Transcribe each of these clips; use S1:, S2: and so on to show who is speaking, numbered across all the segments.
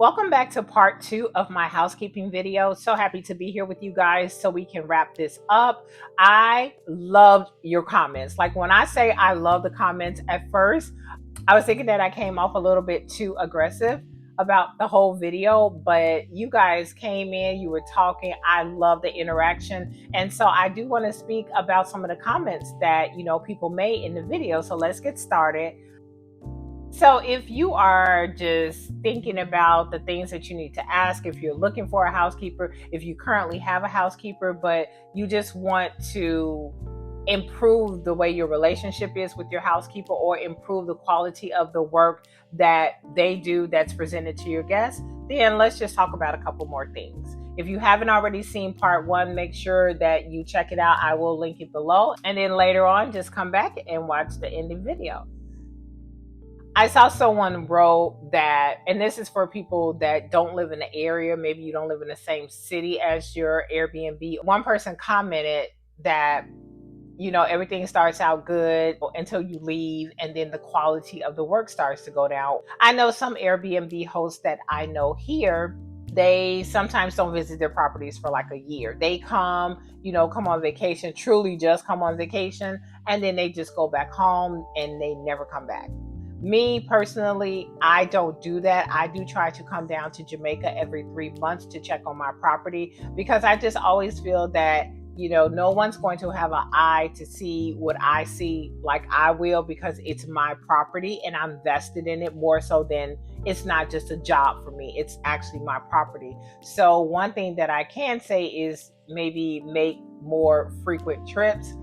S1: Welcome back to part 2 of my housekeeping video. So happy to be here with you guys so we can wrap this up. I loved your comments. Like when I say I love the comments, at first I was thinking that I came off a little bit too aggressive about the whole video, but you guys came in, you were talking. I love the interaction. And so I do want to speak about some of the comments that, people made in the video. So let's get started. So, if you are just thinking about the things that you need to ask, if you're looking for a housekeeper, if you currently have a housekeeper, but you just want to improve the way your relationship is with your housekeeper or improve the quality of the work that they do that's presented to your guests, then let's just talk about a couple more things. If you haven't already seen part 1, make sure that you check it out. I will link it below. And then later on, just come back and watch the ending video. I saw someone wrote that, and this is for people that don't live in the area, maybe you don't live in the same city as your Airbnb. One person commented that, everything starts out good until you leave, and then the quality of the work starts to go down. I know some Airbnb hosts that I know here, they sometimes don't visit their properties for like a year. They come on vacation, truly just come on vacation, and then they just go back home and they never come back. Me personally, I don't do that. I do try to come down to Jamaica every 3 months to check on my property because I just always feel that, no one's going to have an eye to see what I see like I will because it's my property and I'm vested in it more so than it's not just a job for me. It's actually my property. So one thing that I can say is maybe make more frequent trips.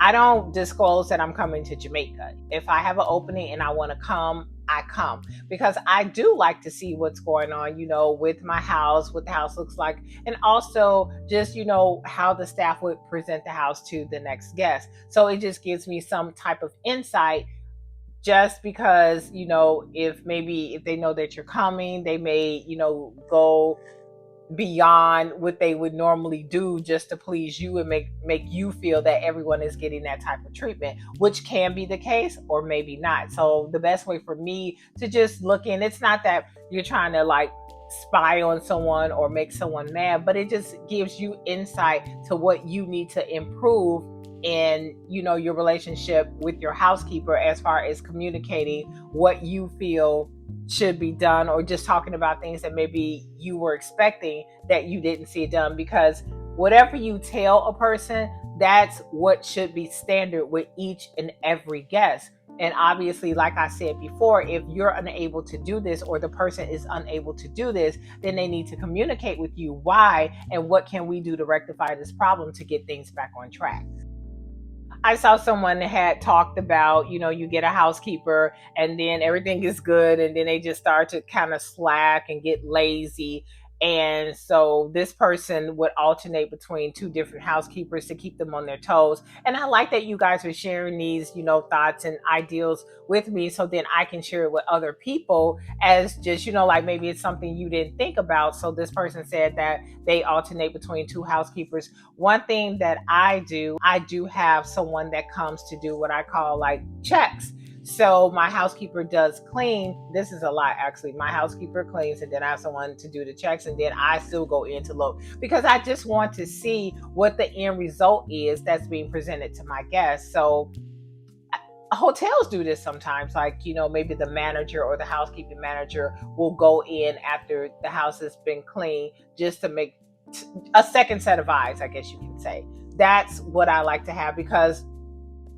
S1: I don't disclose that I'm coming to Jamaica. If I have an opening and I want to come, I come because I do like to see what's going on, with my house, what the house looks like, and also just, how the staff would present the house to the next guest. So it just gives me some type of insight just because, if they know that you're coming, they may, go beyond what they would normally do just to please you and make you feel that everyone is getting that type of treatment, which can be the case or maybe not. So the best way for me to just look in, it's not that you're trying to like spy on someone or make someone mad, but it just gives you insight to what you need to improve in your relationship with your housekeeper as far as communicating what you feel should be done or just talking about things that maybe you were expecting that you didn't see it done, because whatever you tell a person, that's what should be standard with each and every guest. And obviously, like I said before, if you're unable to do this or the person is unable to do this, then they need to communicate with you why and what can we do to rectify this problem to get things back on track. I saw someone that had talked about, you get a housekeeper and then everything is good and then they just start to kind of slack and get lazy. And so this person would alternate between 2 different housekeepers to keep them on their toes. And I like that you guys are sharing these, thoughts and ideals with me so then I can share it with other people as just, like maybe it's something you didn't think about. So this person said that they alternate between 2 housekeepers. One thing that I do have someone that comes to do what I call like checks. So my housekeeper does clean. This is a lot, actually. My housekeeper cleans and then I have someone to do the checks and then I still go in to look because I just want to see what the end result is that's being presented to my guests. So hotels do this sometimes, like, maybe the manager or the housekeeping manager will go in after the house has been cleaned just to make a second set of eyes, I guess you can say. That's what I like to have because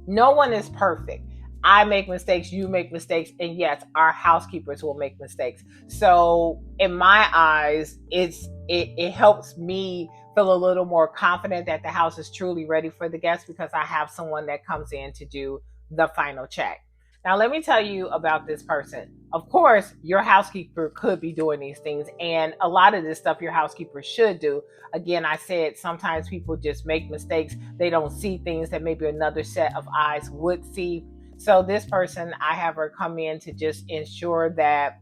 S1: no one is perfect. I make mistakes, you make mistakes, and yes, our housekeepers will make mistakes. So in my eyes, it helps me feel a little more confident that the house is truly ready for the guests because I have someone that comes in to do the final check. Now, let me tell you about this person. Of course, your housekeeper could be doing these things, and a lot of this stuff your housekeeper should do. Again, I said sometimes people just make mistakes. They don't see things that maybe another set of eyes would see. So this person, I have her come in to just ensure that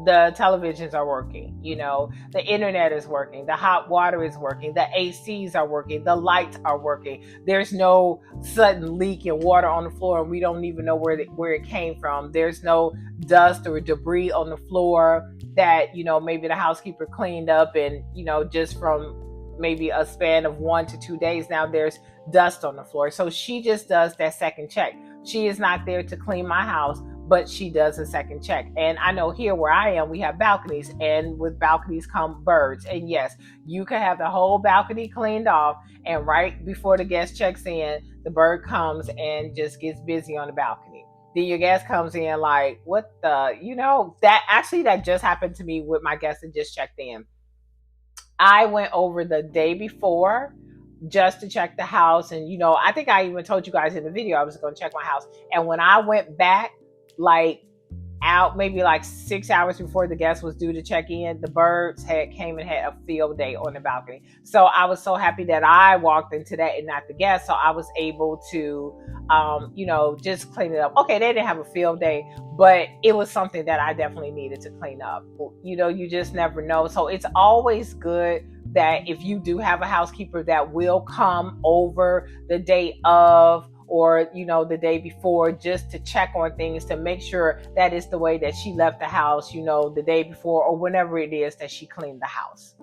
S1: the televisions are working, the internet is working, the hot water is working, the ACs are working, the lights are working. There's no sudden leak in water on the floor and we don't even know where it came from. There's no dust or debris on the floor that, maybe the housekeeper cleaned up and, just from maybe a span of 1 to 2 days, now there's dust on the floor. So she just does that second check. She is not there to clean my house, but she does a second check. And I know here where I am, we have balconies, and with balconies come birds. And yes, you can have the whole balcony cleaned off, and right before the guest checks in, the bird comes and just gets busy on the balcony. Then your guest comes in like, what the, that just happened to me with my guest that just checked in. I went over the day before just to check the house. And, I think I even told you guys in the video I was going to check my house. And when I went back, like out maybe like 6 hours before the guest was due to check in, the birds came and had a field day on the balcony. So I was so happy that I walked into that and not the guest. So I was able to, just clean it up. Okay, they didn't have a field day, but it was something that I definitely needed to clean up. You just never know. So it's always good that if you do have a housekeeper that will come over the day of, or the day before, just to check on things, to make sure that is the way that she left the house, the day before, or whenever it is that she cleaned the house.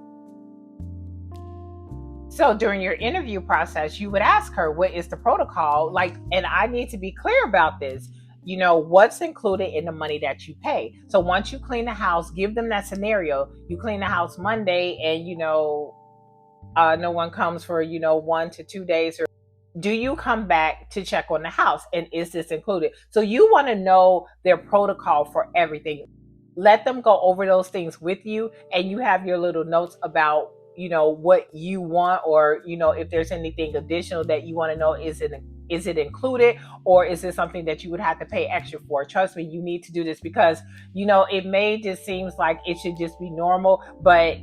S1: So during your interview process, you would ask her, what is the protocol? And I need to be clear about this. What's included in the money that you pay. So once you clean the house, give them that scenario. You clean the house Monday and, no one comes for, 1 to 2 days, or do you come back to check on the house? And is this included? So you want to know their protocol for everything. Let them go over those things with you, and you have your little notes about, what you want, or, if there's anything additional that you want to know, is it included, or is it something that you would have to pay extra for? Trust me, you need to do this because, it may just seems like it should just be normal, but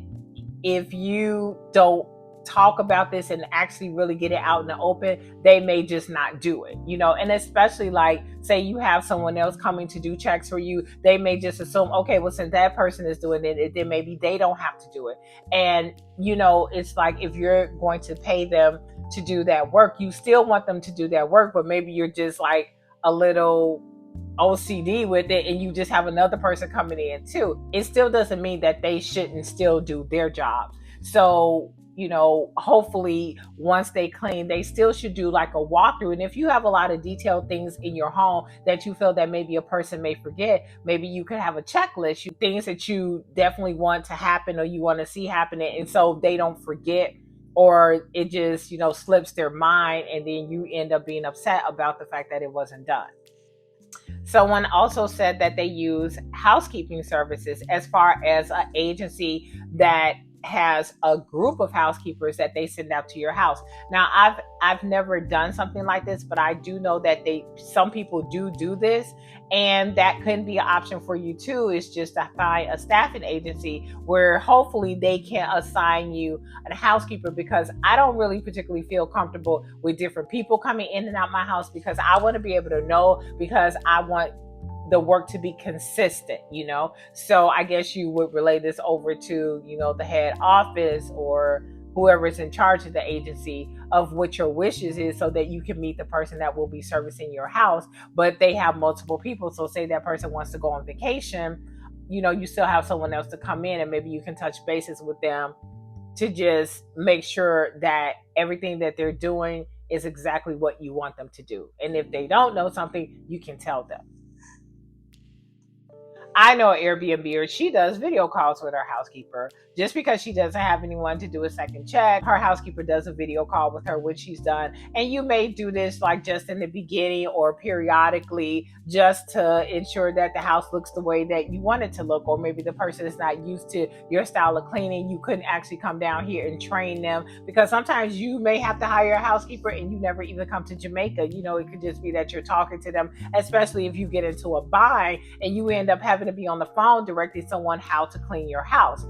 S1: if you don't talk about this and actually really get it out in the open, they may just not do it, and especially like, say you have someone else coming to do checks for you, they may just assume, okay, well, since that person is doing it, then maybe they don't have to do it. And, it's like, if you're going to pay them to do that work, you still want them to do that work, but maybe you're just like a little OCD with it and you just have another person coming in too. It still doesn't mean that they shouldn't still do their job. So, hopefully once they clean, they still should do like a walkthrough. And if you have a lot of detailed things in your home that you feel that maybe a person may forget, maybe you could have a checklist, things that you definitely want to happen or you want to see happening. And so they don't forget, or it just, slips their mind, and then you end up being upset about the fact that it wasn't done. Someone also said that they use housekeeping services as far as an agency that has a group of housekeepers that they send out to your house. Now, I've never done something like this, but I do know that some people do this, and that could be an option for you too. Is just to find a staffing agency where hopefully they can assign you a housekeeper, because I don't really particularly feel comfortable with different people coming in and out my house, because I want to be able to know, because I want the work to be consistent, So I guess you would relay this over to, the head office or whoever's in charge of the agency of what your wishes is, so that you can meet the person that will be servicing your house. But they have multiple people. So say that person wants to go on vacation, you still have someone else to come in, and maybe you can touch bases with them to just make sure that everything that they're doing is exactly what you want them to do. And if they don't know something, you can tell them. I know Airbnb, she does video calls with her housekeeper. Just because she doesn't have anyone to do a second check, her housekeeper does a video call with her when she's done. And you may do this like just in the beginning or periodically, just to ensure that the house looks the way that you want it to look. Or maybe the person is not used to your style of cleaning. You couldn't actually come down here and train them, because sometimes you may have to hire a housekeeper and you never even come to Jamaica. It could just be that you're talking to them, especially if you get into a bind and you end up having to be on the phone directing someone how to clean your house.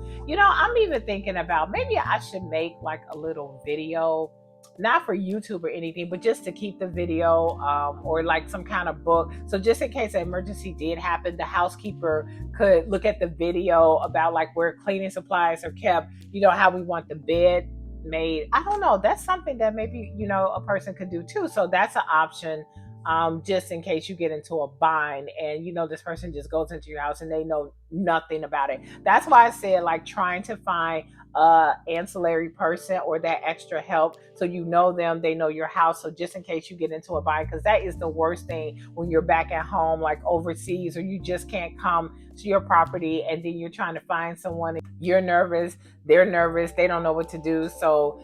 S1: I'm even thinking about, maybe I should make like a little video not for YouTube or anything, but just to keep the video, or like some kind of book. So just in case an emergency did happen, the housekeeper could look at the video about like where cleaning supplies are kept, how we want the bed made. I don't know. That's something that maybe, a person could do too. So that's an option. Just in case you get into a bind and this person just goes into your house and they know nothing about it. That's why I said like trying to find ancillary person or that extra help, so them, they know your house, so just in case you get into a bind, because that is the worst thing when you're back at home like overseas, or you just can't come to your property and then you're trying to find someone. You're nervous, they're nervous, they don't know what to do. So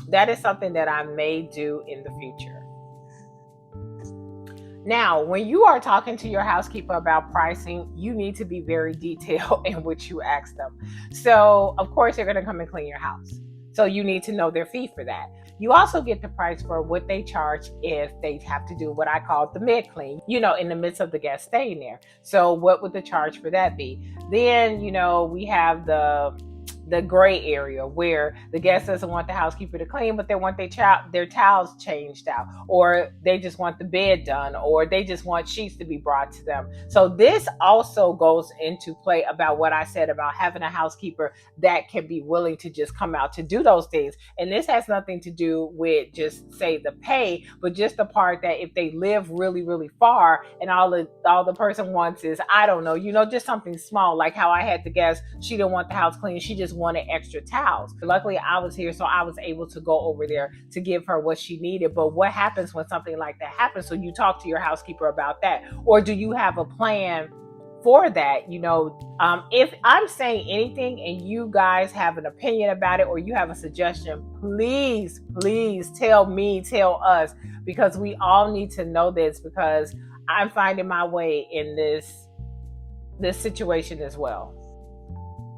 S1: that is something that I may do in the future. Now, when you are talking to your housekeeper about pricing, you need to be very detailed in what you ask them. So, of course, they're going to come and clean your house. So you need to know their fee for that. You also get the price for what they charge if they have to do what I call the mid clean, in the midst of the guest staying there. So what would the charge for that be? Then, we have the gray area where the guest doesn't want the housekeeper to clean, but they want their towels changed out, or they just want the bed done, or they just want sheets to be brought to them. So this also goes into play about what I said about having a housekeeper that can be willing to just come out to do those things. And this has nothing to do with just say the pay, but just the part that if they live really, really far and all the person wants is, I don't know, just something small, like how I had the guest, she didn't want the house clean, she just wanted extra towels. Luckily I was here, so I was able to go over there to give her what she needed. But what happens when something like that happens? So you talk to your housekeeper about that, or do you have a plan for that? If I'm saying anything and you guys have an opinion about it, or you have a suggestion, please tell us, because we all need to know this, because I'm finding my way in this situation as well.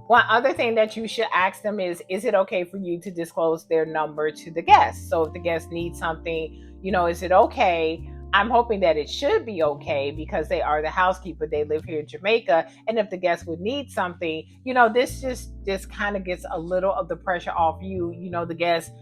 S1: One other thing that you should ask them is it okay for you to disclose their number to the guest? So if the guest needs something, is it okay? I'm hoping that it should be okay, because they are the housekeeper. They live here in Jamaica. And if the guest would need something, this just kind of gets a little of the pressure off you. The guest,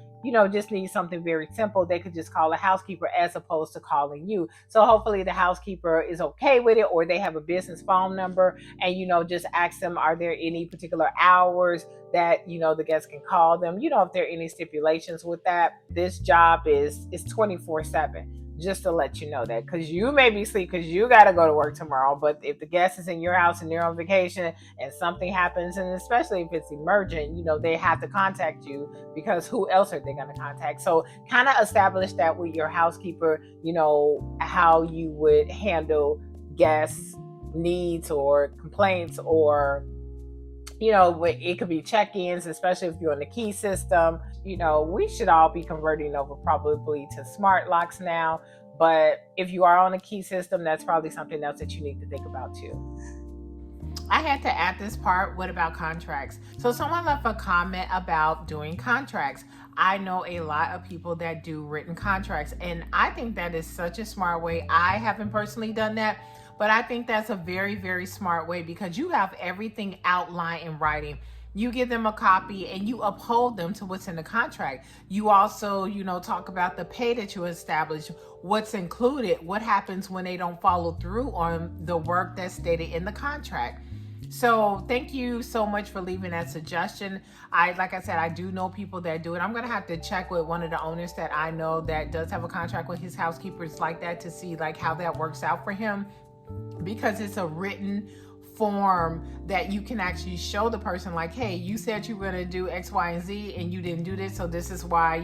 S1: just need something very simple. They could just call a housekeeper as opposed to calling you. So hopefully the housekeeper is okay with it, or they have a business phone number, and just ask them, are there any particular hours that the guests can call them? If there are any stipulations with that. This job is 24/7. Just to let you know that, because you may be asleep because you got to go to work tomorrow. But if the guest is in your house and they're on vacation and something happens, and especially if it's emergent, they have to contact you, because who else are they going to contact? So kind of establish that with your housekeeper, how you would handle guests' needs or complaints, or it could be check-ins, especially if you're on the key system. We should all be converting over probably to smart locks now. But if you are on a key system, that's probably something else that you need to think about too. I had to add this part. What about contracts? So someone left a comment about doing contracts. I know a lot of people that do written contracts, and I think that is such a smart way. I haven't personally done that, but I think that's a very, very smart way, because you have everything outlined in writing. You give them a copy and you uphold them to what's in the contract. You also, talk about the pay that you establish, what's included, what happens when they don't follow through on the work that's stated in the contract. So thank you so much for leaving that suggestion. Like I said, I do know people that do it. I'm going to have to check with one of the owners that I know that does have a contract with his housekeepers like that, to see like how that works out for him, because it's a written form that you can actually show the person, like, hey, you said you were going to do X, Y, and Z and you didn't do this, so this is why,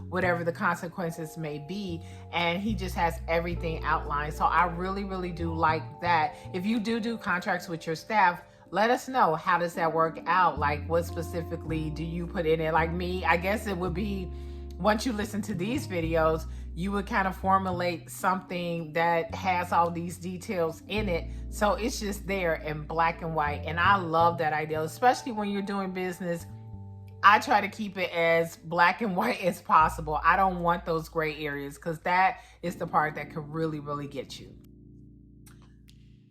S1: whatever the consequences may be. And he just has everything outlined. So I really, really do like that. If you do contracts with your staff, let us know, how does that work out? Like, what specifically do you put in it? Like me, I guess it would be, once you listen to these videos, you would kind of formulate something that has all these details in it. So it's just there in black and white. And I love that idea, especially when you're doing business. I try to keep it as black and white as possible. I don't want those gray areas, because that is the part that could really, really get you.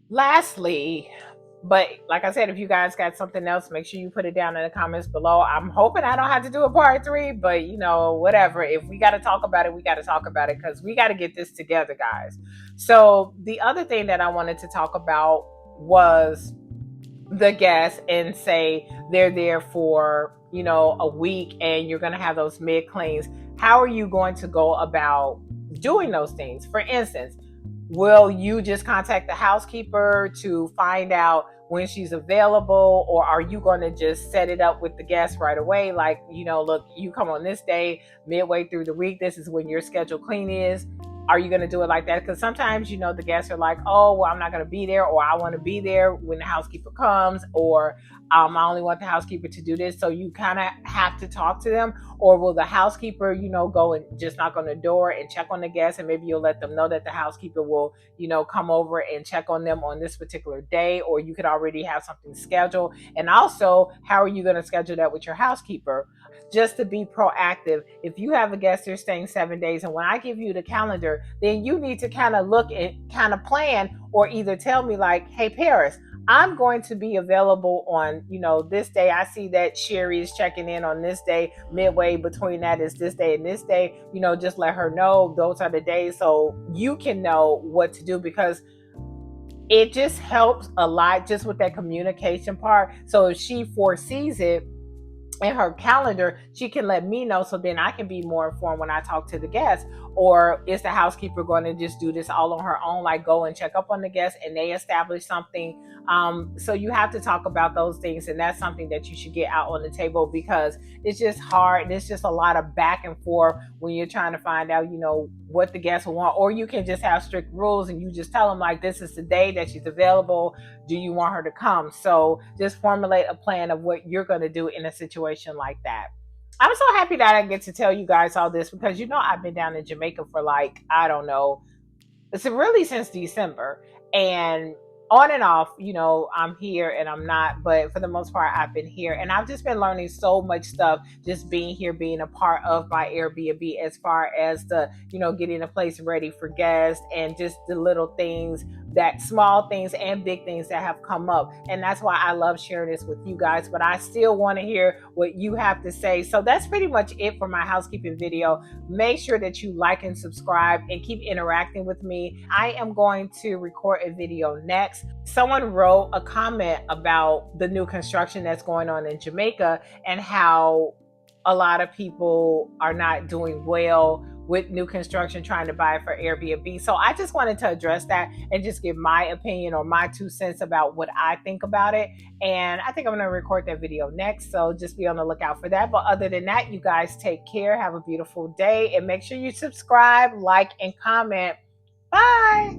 S1: Lastly, But like I said, if you guys got something else, make sure you put it down in the comments below. I'm hoping I don't have to do a part 3, but whatever. If we got to talk about it, we got to talk about it because we got to get this together, guys. So the other thing that I wanted to talk about was the guests, and say they're there for a week and you're going to have those mid cleans. How are you going to go about doing those things? For instance, will you just contact the housekeeper to find out when she's available, or are you going to just set it up with the guests right away? Like, look, you come on this day, midway through the week, this is when your scheduled clean is. Are you going to do it like that? Because sometimes, the guests are like, oh, well, I'm not going to be there, or I want to be there when the housekeeper comes, or I only want the housekeeper to do this. So you kind of have to talk to them. Or will the housekeeper, go and just knock on the door and check on the guests, and maybe you'll let them know that the housekeeper will, come over and check on them on this particular day, or you could already have something scheduled. And also, how are you going to schedule that with your housekeeper? Just to be proactive. If you have a guest who's staying 7 days, and when I give you the calendar, then you need to kind of look and kind of plan, or either tell me like, hey, Paris, I'm going to be available on, this day. I see that Sherry is checking in on this day. Midway between that is this day and this day. Just let her know those are the days, so you can know what to do, because it just helps a lot just with that communication part. So if she foresees it in her calendar, she can let me know, so then I can be more informed when I talk to the guests. Or is the housekeeper going to just do this all on her own, like go and check up on the guests and they establish something? So you have to talk about those things, and that's something that you should get out on the table, because it's just hard and it's just a lot of back and forth when you're trying to find out what the guests will want. Or you can just have strict rules and you just tell them like, this is the day that she's available, do you want her to come? So just formulate a plan of what you're going to do in a situation like that. I'm so happy that I get to tell you guys all this, because I've been down in Jamaica for like, I don't know, it's really since December, and on and off, I'm here and I'm not, but for the most part, I've been here, and I've just been learning so much stuff just being here, being a part of my Airbnb, as far as the, getting a place ready for guests, and just the little things, that small things and big things that have come up. And that's why I love sharing this with you guys, but I still want to hear what you have to say. So that's pretty much it for my housekeeping video. Make sure that you like and subscribe and keep interacting with me. I am going to record a video next. Someone wrote a comment about the new construction that's going on in Jamaica, and how a lot of people are not doing well with new construction, trying to buy it for Airbnb. So I just wanted to address that and just give my opinion, or my 2 cents about what I think about it. And I think I'm going to record that video next. So just be on the lookout for that. But other than that, you guys take care. Have a beautiful day, and make sure you subscribe, like, and comment. Bye.